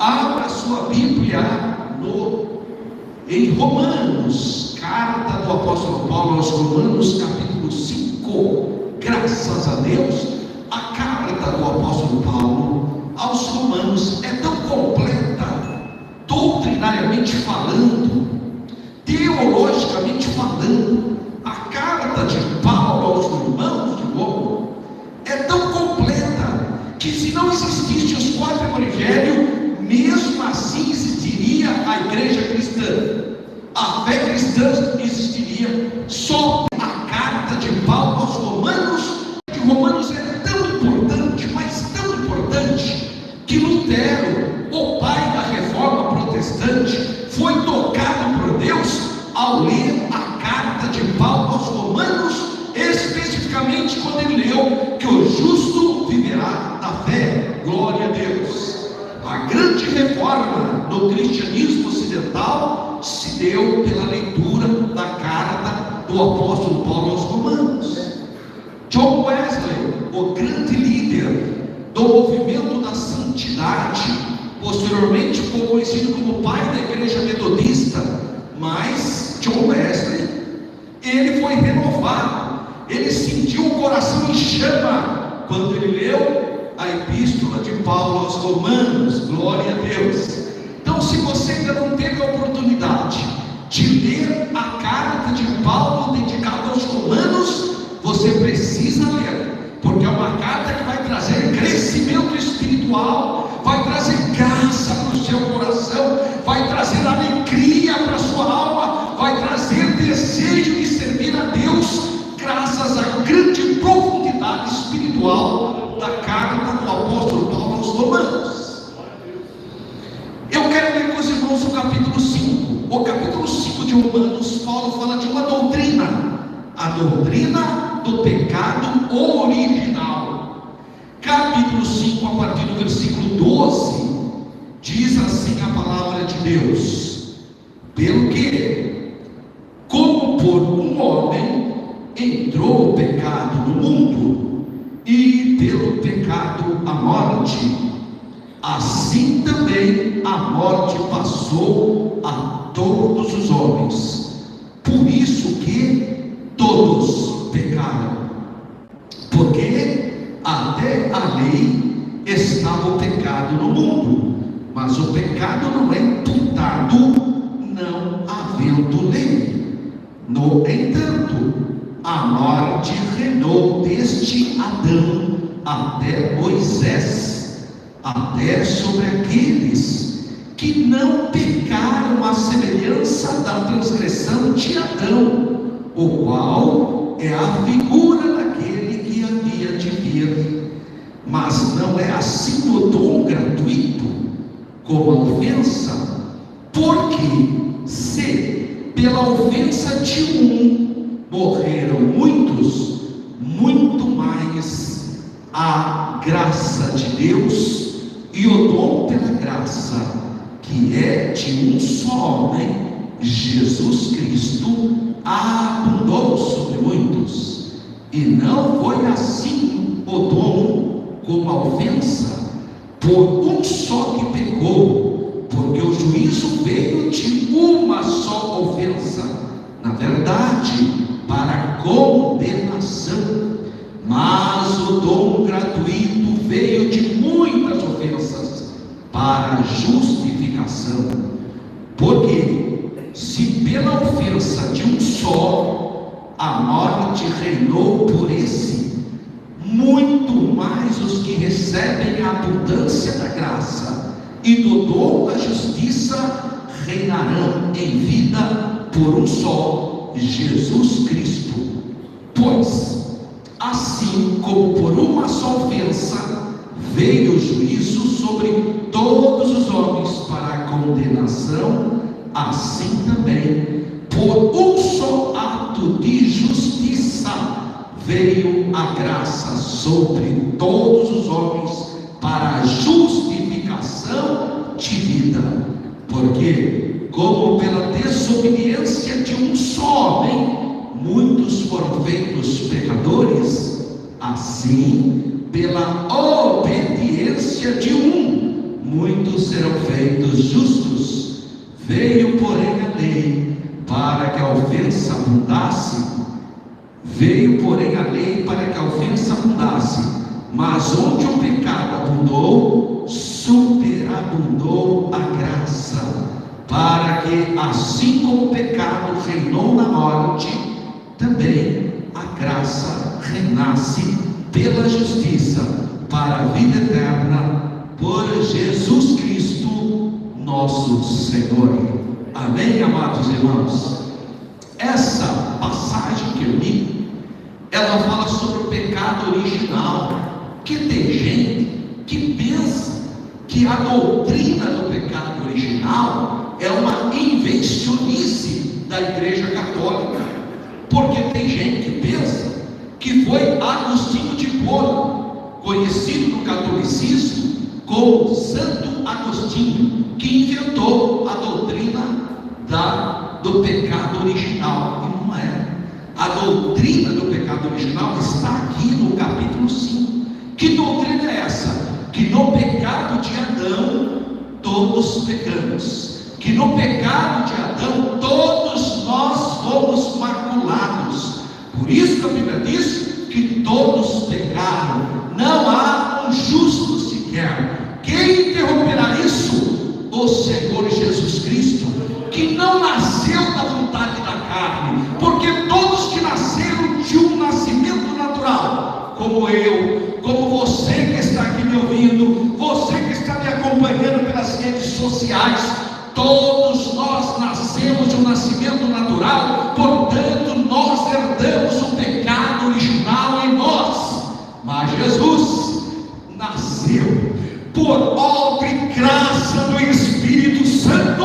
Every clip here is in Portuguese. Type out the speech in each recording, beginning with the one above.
Abra sua Bíblia em Romanos, carta do apóstolo Paulo aos Romanos, capítulo 5. Graças a Deus, a carta do apóstolo Paulo aos Romanos é tão completa, doutrinariamente falando, teologicamente falando. A carta de Paulo aos irmãos de Roma é tão completa que, se não existissem os 4 evangelhos, mesmo assim existiria a igreja cristã, a fé cristã existiria. Só a carta de Paulo aos Romanos, que Romanos é tão importante, mas tão importante, que Lutero, o pai da reforma protestante, foi tocado por Deus ao ler a carta de Paulo aos Romanos, especificamente quando ele leu que o justo viverá da fé. Glória a Deus. A grande reforma no cristianismo ocidental se deu pela leitura da carta do apóstolo Paulo aos Romanos. John Wesley, o grande líder do movimento da santidade, posteriormente ficou conhecido como pai da igreja metodista, mas John Wesley, ele foi renovado, ele sentiu o coração em chama quando ele leu a epístola de Paulo aos Romanos. Glória a Deus. Então, se você ainda não teve a oportunidade de ler a carta de Paulo dedicada aos Romanos, você precisa ler, porque é uma carta que vai trazer crescimento espiritual, vai trazer graça para o seu coração, vai trazer alegria para a sua alma, vai trazer desejo de servir a Deus, graças à grande profundidade espiritual da carta do apóstolo Paulo aos Romanos. Eu quero ler com os irmãos o capítulo 5. O capítulo 5 de Romanos, Paulo fala de uma doutrina, a doutrina do pecado original. Capítulo 5, a partir do versículo 12, diz assim a palavra de Deus: pelo que, como por um homem entrou o pecado no mundo, e pelo pecado a morte, assim também a morte passou a todos os homens, por isso que todos pecaram, porque até a lei estava o pecado no mundo, mas o pecado não é imputado não havendo lei. No entanto, a morte reinou desde Adão até Moisés, até sobre aqueles que não pecaram à semelhança da transgressão de Adão, o qual é a figura daquele que havia de vir. Mas não é assim o dom gratuito, como a ofensa, porque se pela ofensa de um morreram muitos, muito mais a graça de Deus e o dom pela graça, que é de um só homem, Jesus Cristo, abundou sobre muitos. E não foi assim o dom como a ofensa, por um só que pecou, porque o juízo veio de uma só ofensa, na verdade, para condenação, mas o dom gratuito veio de muitas ofensas para justificação. Porque se pela ofensa de um só a morte reinou por esse, muito mais os que recebem a abundância da graça e do dom da justiça reinarão em vida por um só, Jesus Cristo. Pois, assim como por uma só ofensa veio o juízo sobre todos os homens para a condenação, assim também por um só ato de justiça veio a graça sobre todos os homens para a justificação de vida. Porque, como pela desobediência de um só homem muitos foram feitos pecadores, assim pela obediência de um muitos serão feitos justos. Veio, porém, a lei para que a ofensa abundasse. Veio, porém, a lei para que a ofensa abundasse. Mas onde o pecado abundou, superabundou a graça, para que, assim como o pecado reinou na morte, também a graça reinasse pela justiça para a vida eterna, por Jesus Cristo, nosso Senhor. Amém, amados irmãos? Essa passagem que eu li, ela fala sobre o pecado original, que tem gente que pensa que a doutrina do pecado original é uma invencionice da Igreja Católica, porque tem gente que pensa que foi Agostinho de Hipona, conhecido no catolicismo como Santo Agostinho, que inventou a doutrina do pecado original. E não é. A doutrina do pecado original está aqui no capítulo 5. Que doutrina é essa? Que no pecado de Adão todos pecamos, que no pecado de Adão todos nós fomos maculados. Por isso que a Bíblia diz que todos pecaram, não há um justo sequer. Quem interromperá isso? O Senhor Jesus Cristo, que não nasceu da vontade da carne, porque todos que nasceram de um nascimento natural, como eu, como você que está aqui me ouvindo, você que está me acompanhando pelas redes sociais, todos nós nascemos de um nascimento natural, portanto nós herdamos o pecado original em nós. Mas Jesus nasceu por obra e graça do Espírito Santo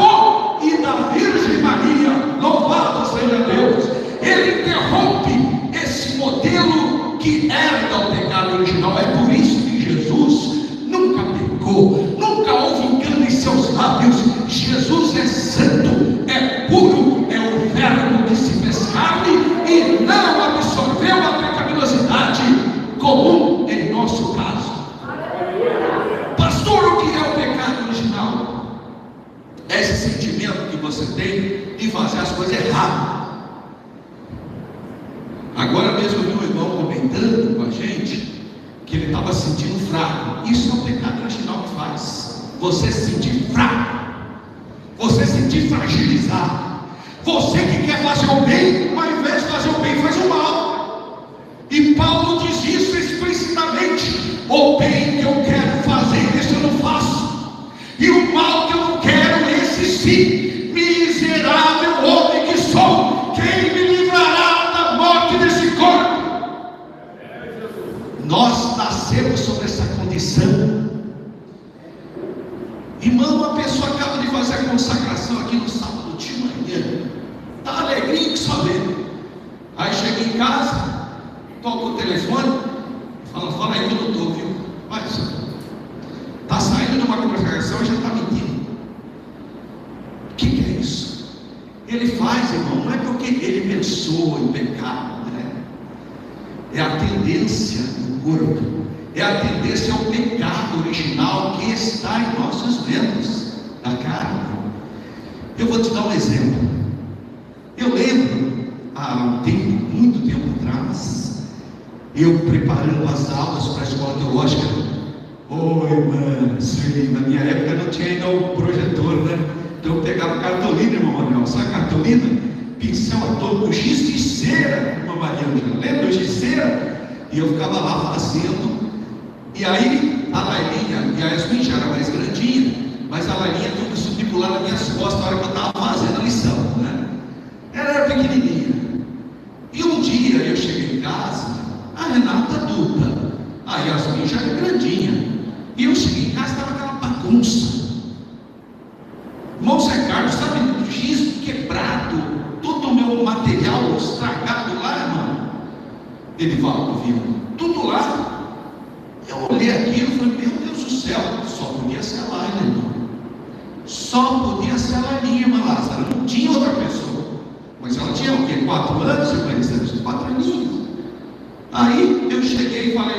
e da Virgem Maria. Louvado seja Deus! Ele interrompe esse modelo que herda o pecado original. É por isso que Jesus nunca pecou, nunca houve engano em seus lábios. Jesus é santo, é puro, é o verbo que se fez carne e não absorveu a pecaminosidade comum em nosso caso. Pastor, o que é o pecado original? É esse sentimento que você tem de fazer as coisas erradas. Agora mesmo eu vi um irmão comentando com a gente que ele estava se sentindo fraco. Isso é o pecado original que faz você se sentir fraco, você se sentir fragilizado, você que quer fazer o bem, mas ao invés de fazer o bem faz o mal. E Paulo diz isso explicitamente: o bem que eu quero fazer, esse eu não faço, e o mal que eu não quero, esse sim. Miserável homem que sou, quem me livrará da morte desse corpo? Nós nascemos sobre essa condição. Irmão, uma pessoa acaba de fazer a consagração aqui no sábado de manhã, está alegrinho que só vê. Aí chega em casa, toca o telefone, fala aí que eu não estou, viu? Mas está saindo de uma consagração e já está mentindo. O que é isso? Ele faz, irmão, não é porque ele pensou em pecado, né? É a tendência do corpo, é a tendência ao pecado original que está em nossos membros da carne. Eu vou te dar um exemplo. Eu lembro, há um tempo, muito tempo atrás, eu preparando as aulas para a escola teológica. Irmã, na minha época não tinha ainda o projetor, né? Então eu pegava cartolina, irmão Manuel, sabe cartolina? Pincel atômico, giz de cera, irmã Mariana, lembra o giz de cera? E eu ficava lá fazendo. E aí a Lailinha, e a Yasmin já era mais grandinha, mas a Lailinha tinha que subir pular nas minhas costas na hora que eu estava fazendo a lição, né? Ela era pequenininha. E um dia eu cheguei em casa, a Renata adulta, a Yasmin já era grandinha. E eu cheguei em casa, estava aquela bagunça. Irmão Zé Carlos, sabe, o giz quebrado, todo o meu material estragado lá, irmão. Edivaldo, viu? Tudo lá. Eu olhei aquilo e falei, meu Deus do céu, só podia ser a Laila, irmão. Só podia ser a Lailinha, irmã Lázaro, não tinha outra pessoa. Mas ela tinha o quê? 4 anos, irmã? 4 aninhos. Aí eu cheguei e falei,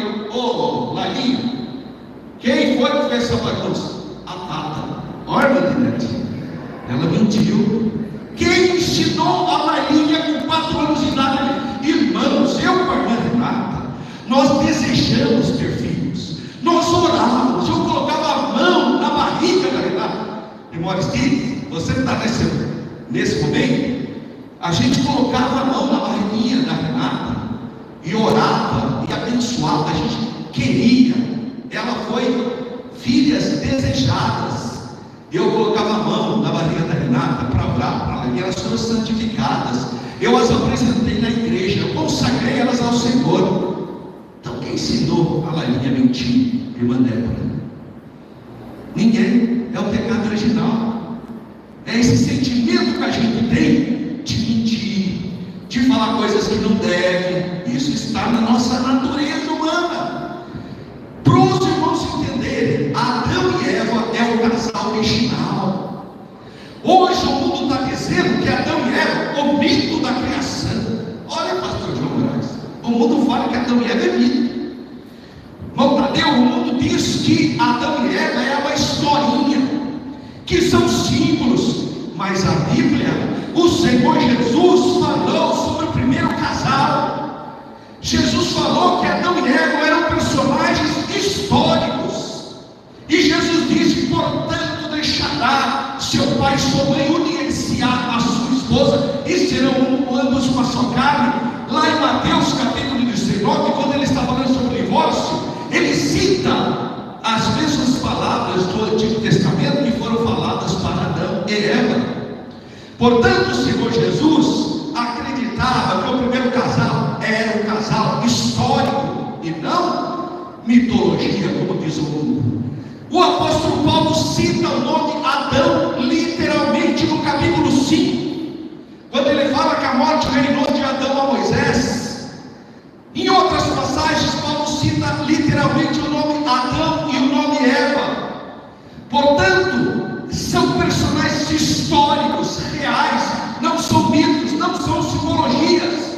Lailinha, quem foi que fez essa bagunça? a Tata. Olha, Linete, ela mentiu. Quem ensinou a Marinha com 4 anos de idade? Irmãos, eu com a minha Renata, nós desejamos ter filhos. Nós orávamos, eu colocava a mão na barriga da Renata. Irmão Aristides, você que está nesse momento, a gente colocava a mão na barriguinha da Renata e orava e abençoava. A gente queria. Ela foi filhas desejadas. Eu colocava a mão na barriga da Renata para orar para ela, e elas foram santificadas. Eu as apresentei na igreja, eu consagrei elas ao Senhor. Então quem ensinou a Larinha a mentir, irmã Débora? Ninguém. É o pecado original. É esse sentimento que a gente tem de mentir, de falar coisas que não deve. Isso está na nossa natureza humana. Para os irmãos entenderem, Adão e Eva é o casal original. Hoje o mundo está dizendo que Adão e Eva, o mito da criação. Olha, pastor João Moraes, o mundo fala que Adão e Eva é mito. Irmão Tadeu, o mundo diz que Adão e Eva é uma historinha, que são símbolos. Mas a Bíblia, o Senhor Jesus falou sobre o primeiro casal. Jesus falou que Adão e Eva eram personagens históricos. E Jesus disse: portanto deixará seu pai e sua mãe, unir-se a sua esposa, e serão ambos uma só carne. Lá em Mateus capítulo 19, quando ele está falando sobre o divórcio, ele cita as mesmas palavras do Antigo Testamento que foram faladas para Adão e Eva. Portanto, o Senhor Jesus acreditava que o primeiro casal era um casal histórico e não mitologia, como diz o mundo. O apóstolo Paulo cita o nome Adão literalmente no capítulo 5, quando ele fala que a morte reinou de Adão a Moisés. Em outras passagens, Paulo cita literalmente o nome Adão e o nome Eva. Portanto, são personagens históricos, reais, não são mitos, não são simbologias.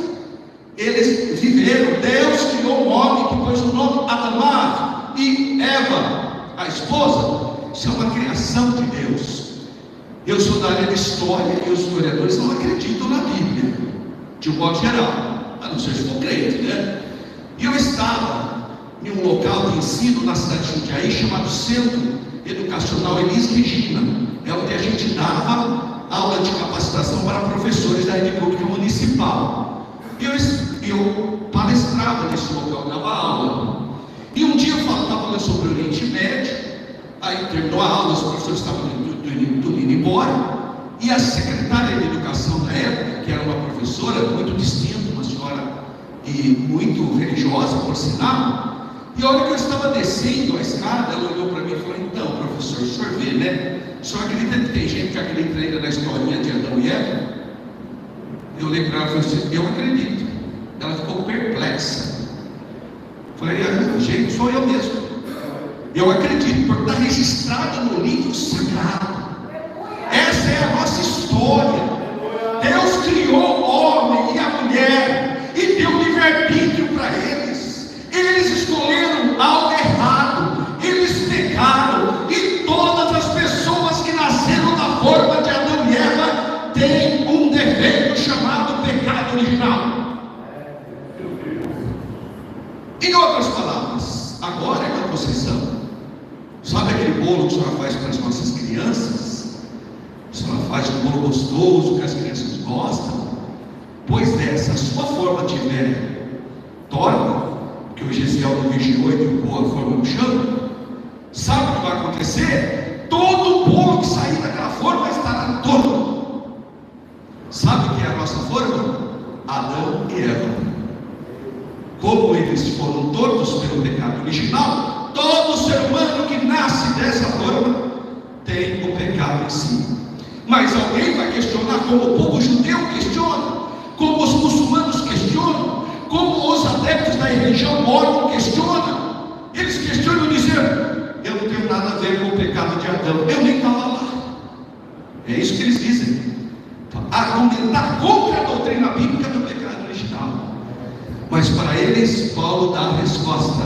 Eles viveram. Deus criou um homem que pôs o nome Adamá, e Eva, a esposa. Isso é uma criação de Deus. Eu sou da área de história e os historiadores não acreditam na Bíblia, de um modo geral. A não ser se for crente, né? E eu estava em um local de ensino na cidade de Jundiaí, chamado Centro Educacional Elis Regina. É onde a gente dava aula de capacitação para professores da rede pública municipal. E eu palestrava nesse local, dava aula. E um dia eu estava falando sobre o Oriente Médio. Aí terminou a aula, os professores estavam indo embora. E a secretária de educação da época, que era uma professora muito distinta, uma senhora e muito religiosa, por sinal, e a hora que eu estava descendo a escada, ela olhou para mim e falou: então, professor, o senhor vê, né? O senhor acredita que tem gente que acredita ainda na historinha de Adão e Eva? Eu olhei para ela e falei assim: eu acredito. Ela ficou perplexa. Falei: gente, sou eu mesmo. Eu acredito, porque está registrado no livro sagrado. Essa é a nossa história. Deus criou o homem e a mulher e deu livre-arbítrio para eles. Eles escolheram algo errado, eles pecaram, e todas as pessoas que nasceram na forma de Adão e Eva têm um defeito chamado pecado original. Em outras palavras, agora é uma concessão. Sabe aquele bolo que a senhora faz para as nossas crianças? A senhora faz um bolo gostoso que as crianças gostam. Pois é, se a sua forma tiver torta, que o Gesiel não vigiou e derrubou a forma no chão, sabe o que vai acontecer? Todo o bolo que sair daquela forma estará torto. Sabe o que é a nossa forma? Adão e Eva. Como eles foram tortos pelo pecado original, todo ser humano que nasce dessa forma tem o pecado em si. Mas alguém vai questionar, como o povo judeu questiona, como os muçulmanos questionam, como os adeptos da religião mormon questionam. Eles questionam dizendo: eu não tenho nada a ver com o pecado de Adão, eu nem estava lá. É isso que eles dizem, argumentar contra a doutrina bíblica do pecado original. Mas para eles, Paulo dá a resposta: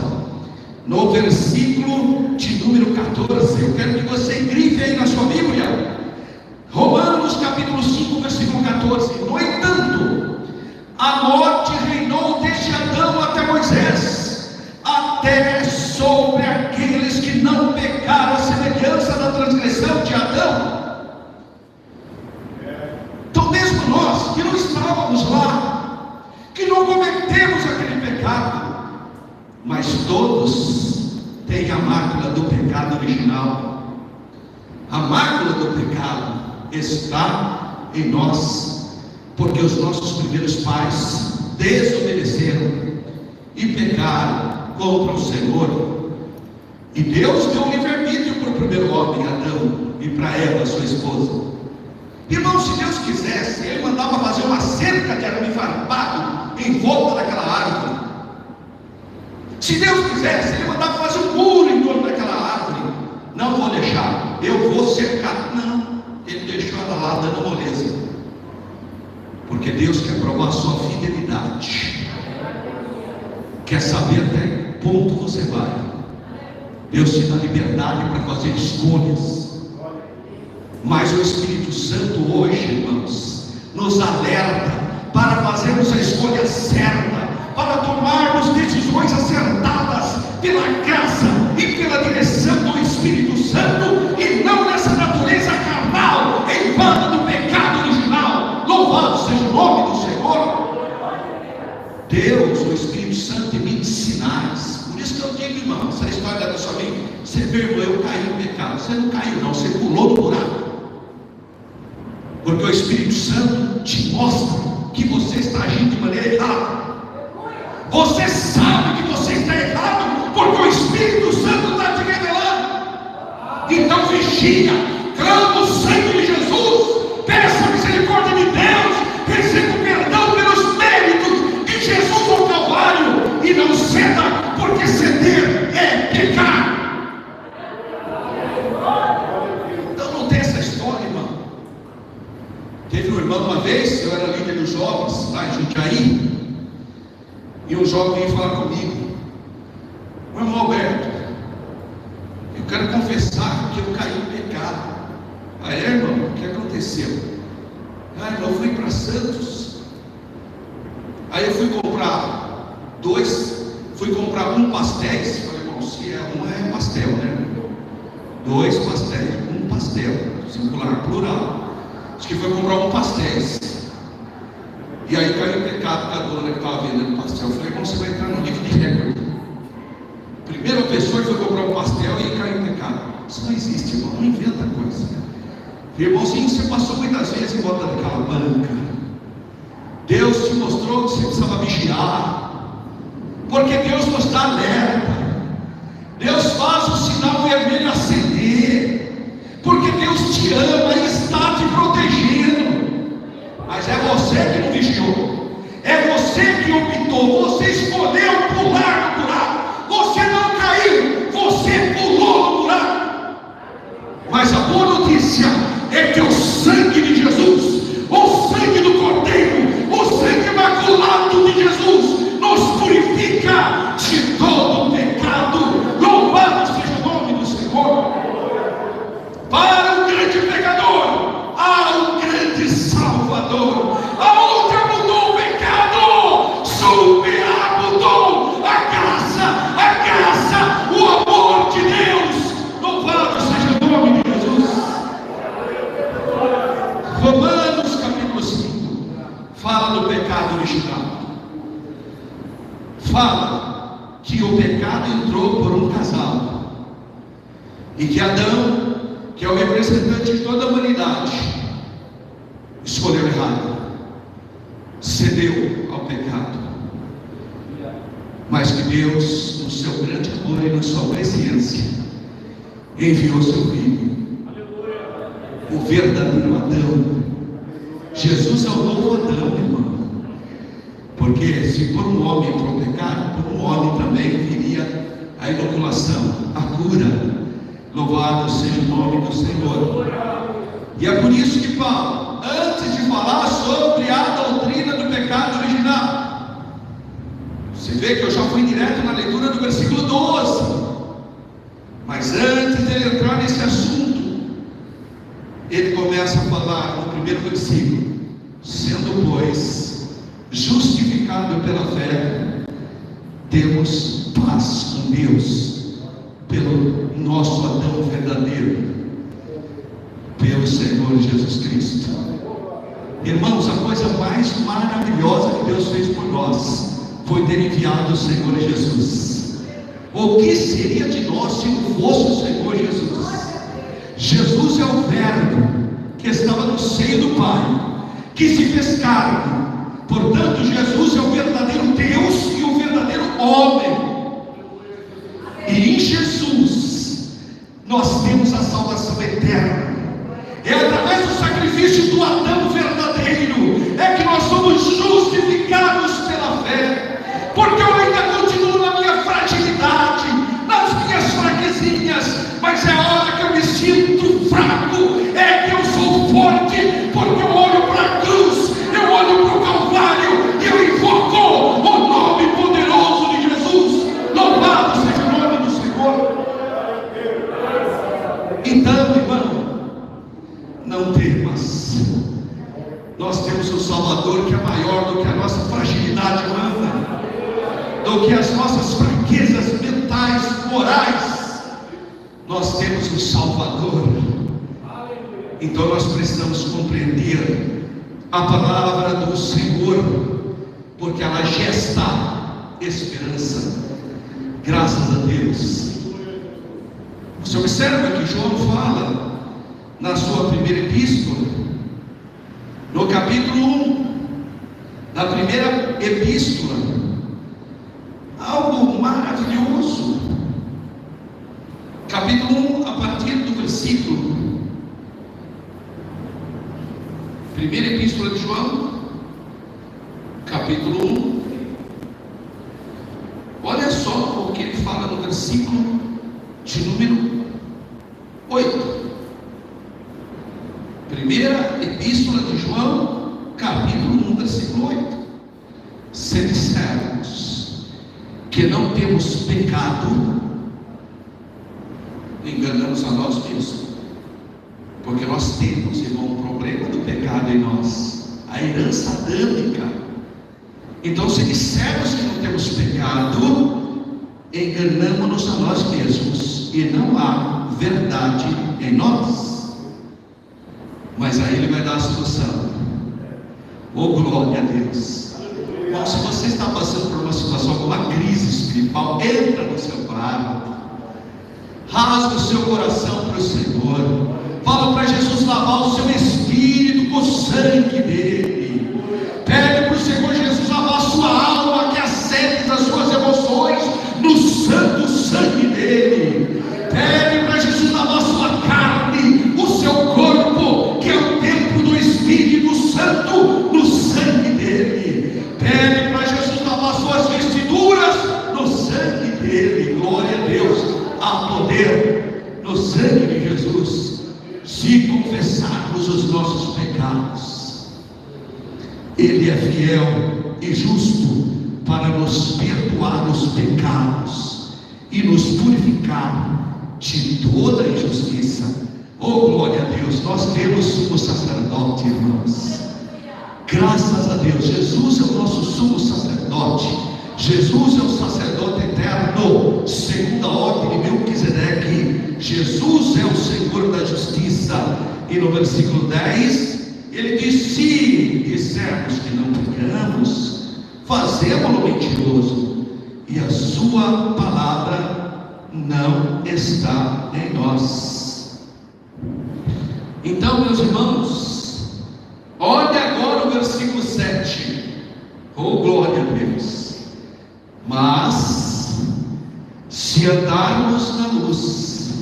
no versículo de número 14. Eu quero que você grife aí na sua Bíblia. Romanos capítulo 5, versículo 14. No entanto, a morte reinou desde Adão até Moisés, até sobre aqueles que não pecaram, a semelhança da transgressão de Adão. Então mesmo nós que não estávamos lá, que não cometemos aquele pecado, mas todos têm a mácula do pecado original. A mácula do pecado está em nós, porque os nossos primeiros pais desobedeceram e pecaram contra o Senhor. E Deus deu livre-arbítrio para o primeiro homem, Adão, e para Eva, sua esposa. Irmão, se Deus quisesse, Ele mandava fazer uma cerca de arame farpado em volta daquela árvore. Se Deus quisesse, Ele mandava fazer um muro em torno daquela árvore. Não vou deixar, eu vou cercar. Não, Ele deixou ela lá dando moleza, porque Deus quer provar a sua fidelidade, quer saber até que ponto você vai. Deus te dá liberdade para fazer escolhas. Mas o Espírito Santo hoje, irmãos, nos alerta para fazermos a escolha certa, para tomarmos decisões acertadas pela graça e pela direção do Espírito Santo, e não nessa natureza carnal, envada do pecado original. Louvado seja o nome do Senhor. Deus, o Espírito Santo, emite sinais. Por isso que eu digo, irmão, essa história da sua vida, você vê, eu caí no pecado. Você não caiu não, você pulou no buraco, porque o Espírito Santo te mostra que você está agindo de maneira errada. Você sabe que você está errado, porque o Espírito Santo está te revelando. Então vigia, clama o sangue de Jesus, peça a misericórdia de Deus, receba o perdão pelos méritos de Jesus ao Calvário, e não ceda, porque ceder é pecar. Então não tem essa história, irmão. Teve um irmão uma vez, eu era líder dos jovens lá em Jundiaí, e um jovem veio falar comigo: meu irmão Alberto, eu quero confessar que eu caí em pecado. Aí, irmão, o que aconteceu? Ah, irmão, eu fui para Santos, aí eu fui comprar um pastéis. Falei, bom, se é um é pastel, né? 2 pastéis, um pastel, singular, plural. Acho que foi comprar um pastéis. E aí caiu em pecado com a dona que estava vendendo pastel. Eu falei, irmão, você vai entrar no livro de recorde. Primeira pessoa que foi comprar um pastel e caiu em pecado. Isso não existe, irmão, não inventa coisa. Irmãozinho, você passou muitas vezes em volta daquela banca. Deus te mostrou que você precisava vigiar, porque Deus nos dá alerta. Deus faz o sinal vermelho acender, porque Deus te ama e está te protegendo. Mas é você que não vigiou, é você que optou, você escolheu pular no buraco. Você não caiu, você pulou no buraco. Mas a boa notícia é que o sangue de Jesus, o sangue do Cordeiro, o sangue imaculado de Jesus, nos purifica de todo pecado. Louvado seja o nome do Senhor. Para o grande pecador há um grande Salvador. Aonde abundou o pecado, superabundou a graça, o amor de Deus. Louvado seja o nome de Jesus. Romanos capítulo 5 fala do pecado original. Fala que o pecado entrou por um casal, e que Adão, que é o representante de toda a humanidade, escolheu errado, cedeu ao pecado. Mas que Deus, no seu grande amor e na sua presciência, enviou seu Filho, o verdadeiro Adão. Jesus é o novo Adão, irmão. Porque se por um homem entrou o pecado, por um homem também viria a inoculação, a cura. Louvado seja o nome do Senhor. E é por isso que Paulo, antes de falar sobre a doutrina do pecado original, você vê que eu já fui direto na leitura do versículo 12. Mas antes de ele entrar nesse assunto, ele começa a falar no primeiro versículo: sendo, pois, justificado pela fé, temos paz com Deus, pelo nosso Adão verdadeiro, pelo Senhor Jesus Cristo. Irmãos, a coisa mais maravilhosa que Deus fez por nós foi ter enviado o Senhor Jesus. O que seria de nós se não fosse o Senhor Jesus? Jesus é o Verbo que estava no seio do Pai, que se fez carne. Portanto, Jesus é o verdadeiro Deus e o verdadeiro homem. E em Jesus nós temos a salvação eterna. É através do sacrifício do Adão verdadeiro é que nós somos justificados pela fé. Porque eu ainda continuo na minha fragilidade, nas minhas fraquezinhas, mas é a hora que eu me sinto fraco, é que eu sou forte, porque eu olho para a cruz, eu olho para o Calvário e eu invoco o nome poderoso de Jesus. Louvado seja o nome do Senhor. Então, irmão, não temas. Nós temos um Salvador que é maior do que a nossa fragilidade humana, do que as nossas fraquezas mentais, morais. Nós temos um Salvador. Então nós precisamos compreender a palavra do Senhor, porque ela gesta esperança. Graças a Deus. Você observa que João fala na sua primeira epístola, no capítulo 1, na primeira epístola, algo maravilhoso. Capítulo 1, a partir do versículo, primeira epístola de João, capítulo 1. Olha só o que ele fala no versículo de número 8. Primeira epístola de João, capítulo 1, versículo 8. Se dissermos que não temos pecado, enganamos a nós mesmos, porque nós temos, irmão, um problema do pecado em nós, a herança adâmica. Então, se dissermos que não temos pecado, enganamos-nos a nós mesmos e não há verdade em nós. Mas aí ele vai dar a solução. Oh, glória a Deus. Bom, se você está passando por uma situação, alguma crise espiritual, entra no seu quarto, rasga o seu coração para o Senhor, fala para Jesus lavar o seu espírito com o sangue dele, pede para o Senhor Jesus lavar a sua alma, que acende as suas emoções no santo sangue dele, pede para Jesus lavar a sua carne, o seu corpo, que é o templo do Espírito Santo, no sangue dele, pede para Jesus lavar suas vestiduras no sangue dele. Glória a Deus, há poder no sangue de Jesus. Se confessarmos os nossos pecados, ele é fiel e justo para nos perdoar os pecados e nos purificar de toda injustiça. Oh, glória a Deus, nós temos sumo sacerdote, irmãos. Graças a Deus, Jesus é o nosso sumo sacerdote. Jesus é o sacerdote eterno, segundo a ordem de Melquisedeque. Jesus é o Senhor da justiça. E no versículo 10, ele diz: se dissermos que não pecamos, fazemos-lo mentiroso, e a sua palavra não está em nós. Então, meus irmãos, olhe agora o versículo 7. Oh, glória a Deus. Mas se andarmos na luz,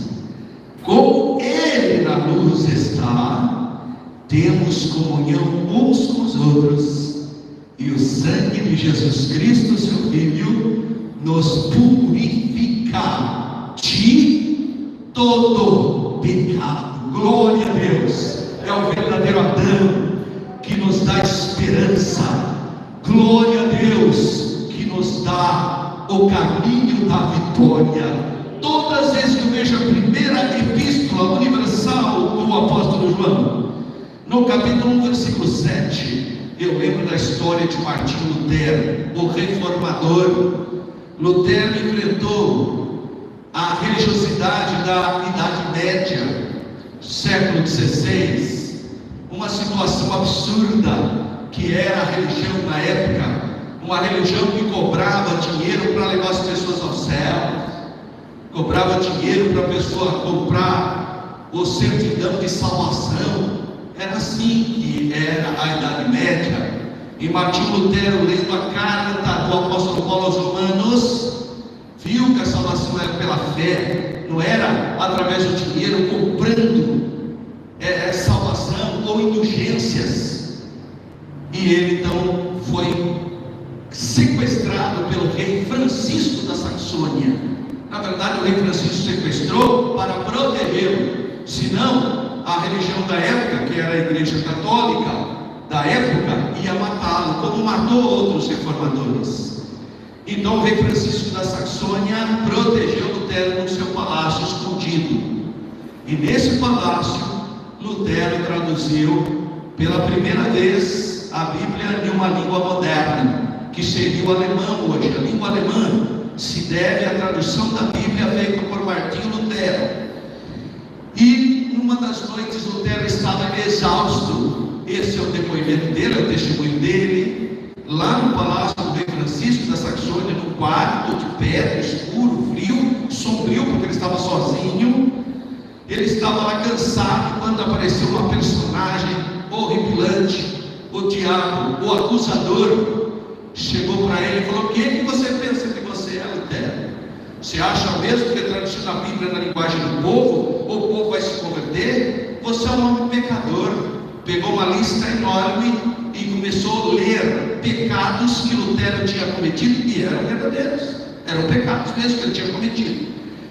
como ele na luz está, temos comunhão uns com os outros, e o sangue de Jesus Cristo, seu Filho, nos purifica de todo pecado. Glória a Deus, é o verdadeiro Adão que nos dá esperança. Glória a Deus, que nos dá o caminho da vitória. Todas as vezes que eu vejo a João. No capítulo 1, versículo 7, eu lembro da história de Martinho Lutero, o reformador. Lutero enfrentou a religiosidade da Idade Média, século XVI, uma situação absurda que era a religião na época, uma religião que cobrava dinheiro para levar as pessoas ao céu, cobrava dinheiro para a pessoa comprar o certidão de salvação. Era assim que era a Idade Média. E Martinho Lutero, lendo a carta do apóstolo Paulo aos Romanos, viu que a salvação era pela fé, não era através do dinheiro, comprando salvação ou indulgências. E ele então foi sequestrado pelo rei Francisco da Saxônia. Na verdade, o rei Francisco sequestrou para protegê-lo, senão a religião da época, que era a Igreja Católica da época, ia matá-lo, como matou outros reformadores. Então o rei Francisco da Saxônia protegeu Lutero no seu palácio escondido. E nesse palácio, Lutero traduziu pela primeira vez a Bíblia em uma língua moderna, que seria o alemão hoje. A língua alemã se deve à tradução da Bíblia feita por Martinho Lutero. E numa das noites Lutero estava exausto. Esse é o depoimento dele, é o testemunho dele, lá no palácio do rei Francisco da Saxônia, no quarto de pedra, escuro, frio, sombrio, porque ele estava sozinho. Ele estava lá cansado quando apareceu uma personagem horripilante, o diabo, o acusador, chegou para ele e falou: o que você pensa que você é, Lutero? Você acha mesmo que traduzindo a Bíblia na linguagem do povo, o povo vai se converter? Você é um homem pecador. Pegou uma lista enorme e começou a ler pecados que Lutero tinha cometido, e eram verdadeiros, eram pecados mesmo que ele tinha cometido.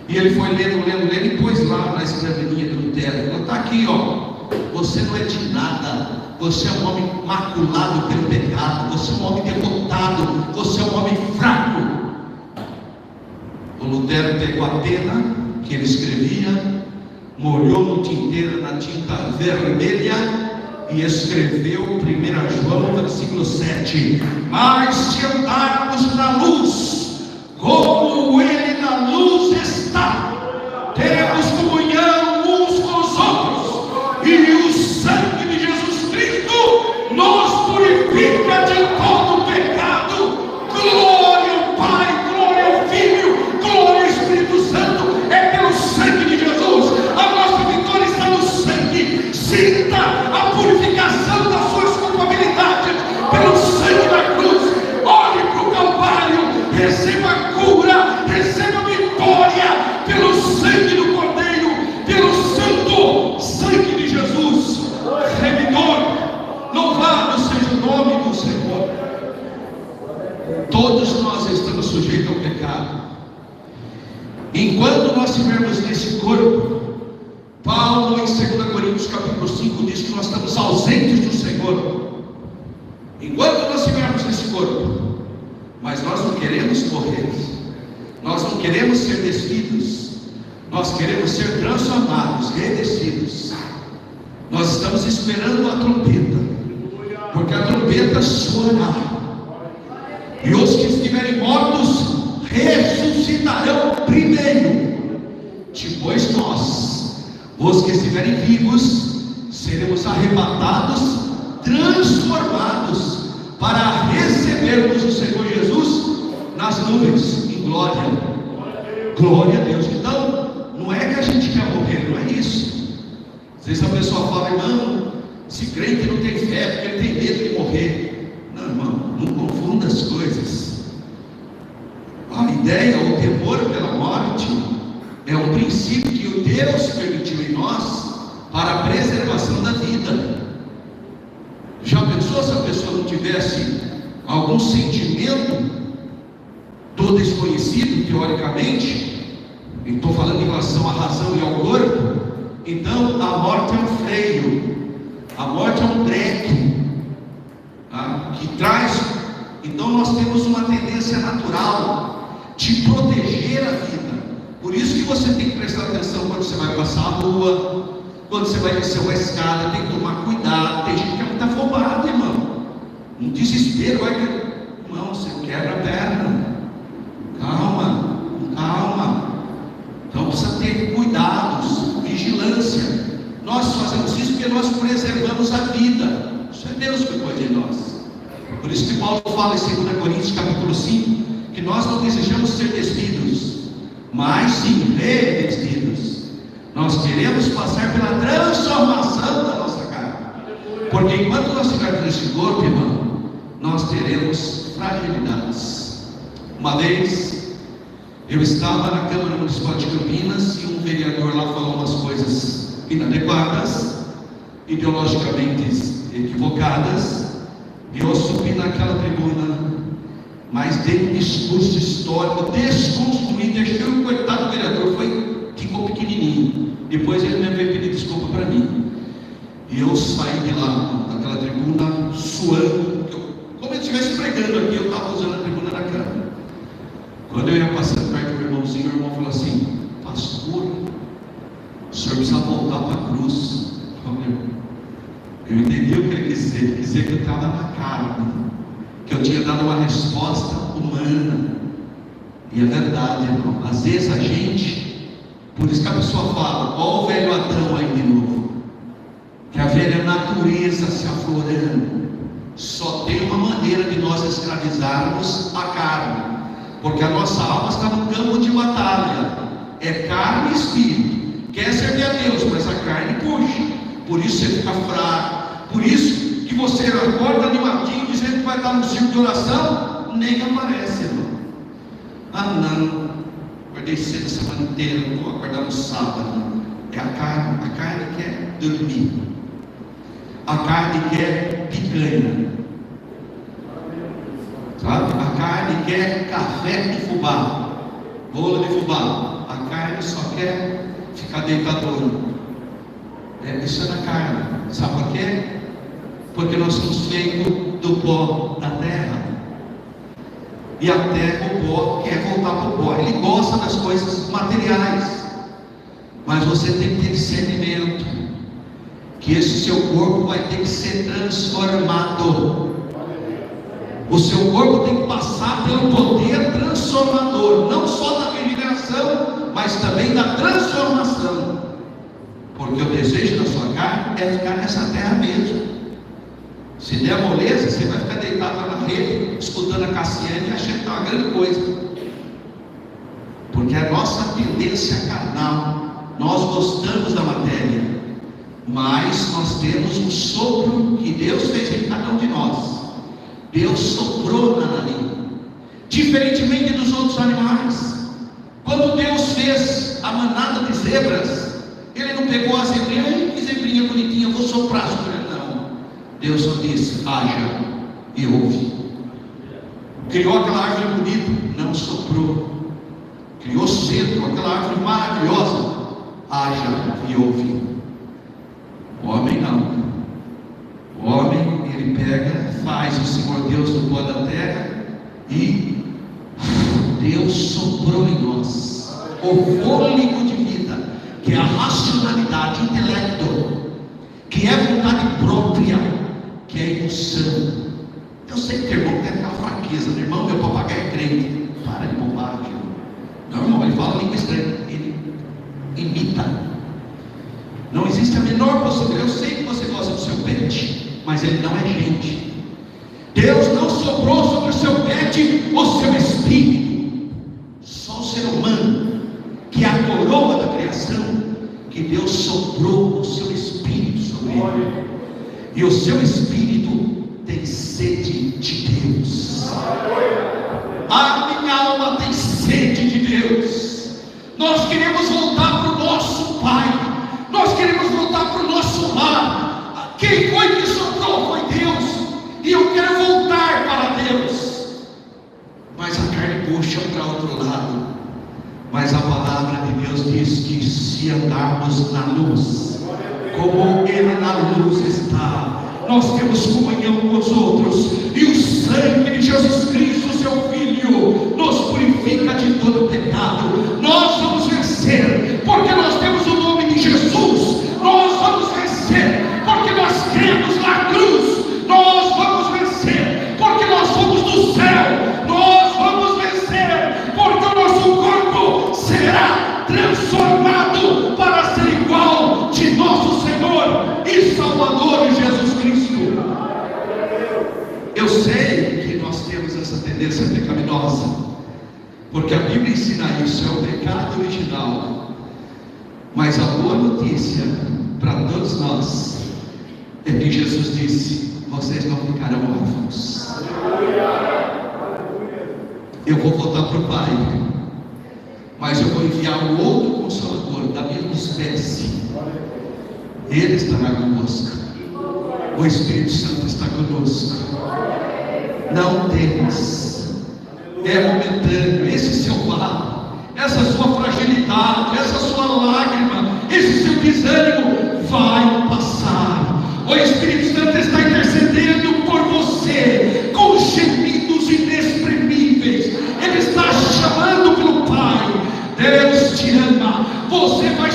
E ele foi lendo, e pôs lá na escrivaninha de Lutero. Ele falou: está aqui, ó, você não é de nada, você é um homem maculado pelo pecado, você é um homem derrotado, você é um homem fraco. O Lutero pegou a pena que ele escrevia, molhou no tinteiro na tinta vermelha e escreveu 1 João, versículo 7: mas se andarmos na luz, como ele na luz está, teremos comunhão uns com os outros, e o sangue de Jesus Cristo nos purifica de todo pecado. Glória ao Pai, glória ao Filho, glória ao Espírito Santo. É pelo sangue de Jesus, a nossa vitória está no sangue. Sinta a purificação das suas culpabilidades pelo sangue da cruz. Olhe para o Calvário, receba a cura, receba a vitória pelo sangue do Cordeiro, pelo santo sangue de Jesus, remidor. Louvado seja o nome do Senhor. Todos nós estamos sujeitos ao pecado. Enquanto nós estivermos nesse corpo, Paulo em 2 Coríntios capítulo 5 diz que nós estamos ausentes do Senhor. Enquanto nós estivermos nesse corpo, mas nós não queremos morrer, nós não queremos ser descidos, nós queremos ser transformados, revestidos. Nós estamos esperando a trombeta, porque a trombeta soará, e os que estiverem mortos ressuscitarão primeiro. Depois nós, os que estiverem vivos, seremos arrebatados, transformados, para recebermos o Senhor Jesus nas nuvens, em glória. Glória a Deus. Então, não é que a gente quer morrer, não é isso. Às vezes a pessoa fala: irmão, se crente não tem fé porque ele tem medo de morrer. Não, irmão, não confunda as coisas. A ideia, o temor pela morte, é um princípio que o Deus permitiu em nós para a preservação da vida. Já pensou se a pessoa não tivesse algum sentimento do desconhecido, teoricamente? Estou falando em relação à razão e ao corpo. Então a morte é um freio, a morte é um breque, tá? Que traz. Então nós temos uma tendência natural de proteger a vida. Por isso que você tem que prestar atenção quando você vai passar a rua, Quando você vai descer uma escada, tem que tomar cuidado. Tem gente que é muito afobada, irmão. Um desespero, vai que... Irmão, você quebra a perna. Calma, calma. Então precisa ter cuidados, vigilância. Nós fazemos isso porque nós preservamos a vida. Isso é Deus que cuida de nós. Por isso que Paulo fala em 2 Coríntios capítulo 5, que nós não desejamos ser despidos, mas sim revestidos. Nós queremos passar pela transformação da nossa carne, porque enquanto nós estivermos nesse corpo, irmão, nós teremos fragilidades. Uma vez eu estava na Câmara Municipal de Campinas e um vereador lá falou umas coisas inadequadas, ideologicamente equivocadas, e eu subi naquela tribuna, mas dei um discurso histórico desconstruído. Deixei o coitado do vereador, ficou pequenininho. Depois ele me veio pedir desculpa para mim, e eu saí de lá, daquela tribuna, suando, como eu estivesse pregando aqui. Eu estava usando a tribuna da Câmara. Quando eu ia passando perto do irmãozinho, o irmão falou assim: pastor, o senhor precisa voltar para a cruz. Eu entendi o que ele quis dizer. Ele quis dizer que eu estava na carne, que eu tinha dado uma resposta humana. E é verdade, irmão. Às vezes a gente, por isso que a pessoa fala: ó o velho Adão aí de novo, que a velha natureza se aflorando. Só tem uma maneira de nós escravizarmos a carne, porque a nossa alma está no campo de batalha, é carne e espírito. Quer servir a Deus, mas a carne puxa. Por isso você fica fraco. Por isso que você acorda animadinho, dizendo que vai estar no círculo de oração, nem aparece, irmão. Ah não, acordei cedo a semana inteira, não vou acordar no sábado. É a carne quer dormir, a carne quer picanha, sabe? A carne quer café de fubá, bolo de fubá. A carne só quer ficar deitadona. Isso é da carne. Sabe por quê? Porque nós somos feitos do pó da terra, e a terra, o pó, quer voltar para o pó. Ele gosta das coisas materiais, mas você tem que ter discernimento que esse seu corpo vai ter que ser transformado. O seu corpo tem que passar pelo poder transformador, não só da regeneração, mas também da transformação. Porque o desejo da sua carne é ficar nessa terra mesmo. Se der moleza, você vai ficar deitado lá na rede, escutando a Cassiane e achando que é uma grande coisa. Porque a nossa tendência carnal, nós gostamos da matéria, mas nós temos um sopro que Deus fez em cada um de nós. Deus soprou na narina, diferentemente dos outros animais. Quando Deus fez a manada de zebras, Ele não pegou a zebrinha: ai, que zebrinha bonitinha, vou soprar sobre ela. Não, Deus só disse: haja e ouve. Criou aquela árvore bonita, não soprou. Criou cedro, aquela árvore maravilhosa, haja e ouve. O homem não. O homem, ele pega, faz o Senhor Deus do pó da terra, e Deus soprou em nós o fôlego de vida, que é a racionalidade, intelecto, que é vontade própria, que é emoção. Eu sei que o irmão tem aquela fraqueza, né? Irmão, meu papagaio é crente. Para de bobagem. Não, irmão, ele fala língua estranha, ele imita. Não existe a menor possibilidade. Eu sei que você gosta do seu pet, mas ele não é gente. Deus não soprou sobre o seu pet o seu espírito. Só o ser humano, que é a coroa da criação, que Deus soprou o seu espírito sobre ele. E o seu espírito tem sede de Deus. A minha alma tem sede de Deus. Nós queremos voltar para o nosso Pai. Nós queremos voltar para o nosso lar. Quem foi que soprou? Foi Deus. E eu quero voltar para Deus. Mas a carne puxa para outro lado. Mas a palavra de Deus diz que se andarmos na luz, como Ele na luz está, nós temos comunhão com os outros. E o sangue de Jesus Cristo, seu Filho, nos purifica de todo pecado. Nós vamos vencer, porque nós temos o nome de Jesus. Nós vencemos na cruz, nós vamos vencer, porque nós somos do céu, nós vamos vencer, porque o nosso corpo será transformado para ser igual de nosso Senhor e Salvador Jesus Cristo. Eu sei que nós temos essa tendência pecaminosa, porque a Bíblia ensina isso, é o pecado original. Mas a boa notícia para todos nós é que Jesus disse: vocês não ficarão órfãos. Eu vou voltar para o Pai, mas eu vou enviar um outro Consolador da mesma espécie. Ele estará conosco. O Espírito Santo está conosco. Não temas. É momentâneo. Esse seu vale, essa sua fragilidade, essa sua lágrima, esse seu desânimo vai passar. O Espírito Santo está intercedendo por você com gemidos inexprimíveis. Ele está chamando pelo Pai. Deus te ama. Você vai